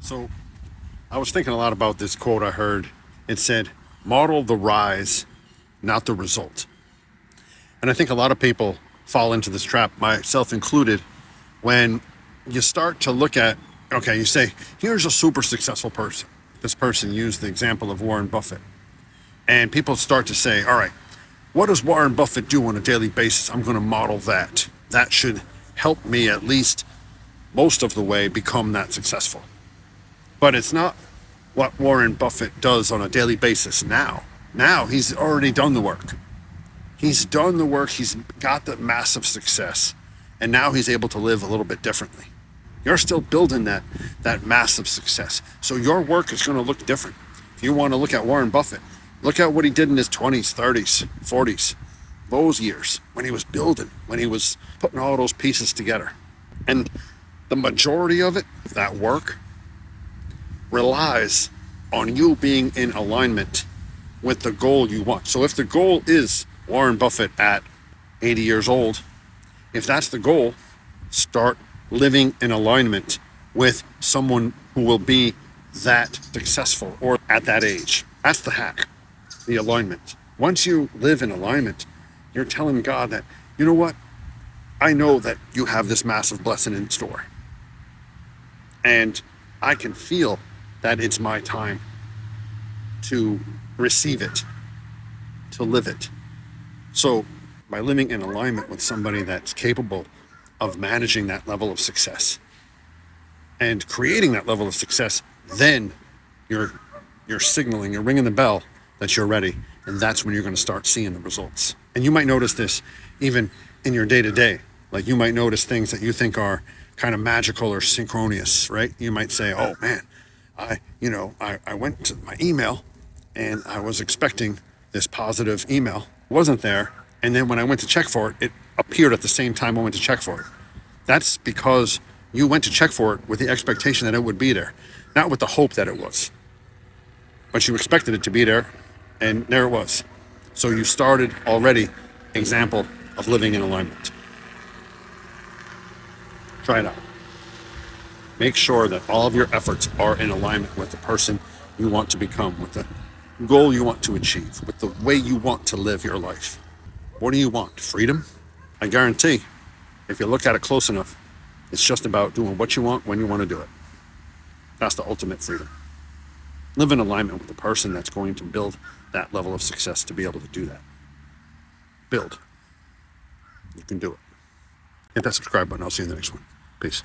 So I was thinking a lot about this quote I heard. It said, model the rise, not the result. And I think a lot of people fall into this trap, myself included, when you start to look at, okay, you say, here's a super successful person. This person used the example of Warren Buffett. And people start to say, all right, what does Warren Buffett do on a daily basis? I'm going to model that. That should help me at least most of the way become that successful. But it's not what Warren Buffett does on a daily basis now. Now he's already done the work. He's done the work. He's got the massive success. And now he's able to live a little bit differently. You're still building that massive success. So your work is going to look different. If you want to look at Warren Buffett, look at what he did in his 20s, 30s, 40s, those years when he was building, when he was putting all those pieces together. And the majority of it, that work, relies on you being in alignment with the goal you want. So if the goal is Warren Buffett at 80 years old, if that's the goal, start living in alignment with someone who will be that successful or at that age. That's the hack, the alignment. Once you live in alignment, you're telling God that, you know what? I know that you have this massive blessing in store. And I can feel that it's my time to receive it, to live it. So by living in alignment with somebody that's capable of managing that level of success and creating that level of success, then you're signaling, you're ringing the bell that you're ready. And that's when you're going to start seeing the results. And you might notice this even in your day-to-day. Like you might notice things that you think are kind of magical or synchronous, right? You might say, oh man, I went to my email and I was expecting this positive email. It wasn't there. And then when I went to check for it, it appeared at the same time I went to check for it. That's because you went to check for it with the expectation that it would be there, not with the hope that it was. But you expected it to be there, and there it was. So you started already example of living in alignment. Try it out. Make sure that all of your efforts are in alignment with the person you want to become, with the goal you want to achieve, with the way you want to live your life. What do you want? Freedom? I guarantee, if you look at it close enough, it's just about doing what you want when you want to do it. That's the ultimate freedom. Live in alignment with the person that's going to build that level of success to be able to do that. Build. You can do it. Hit that subscribe button. I'll see you in the next one. Peace.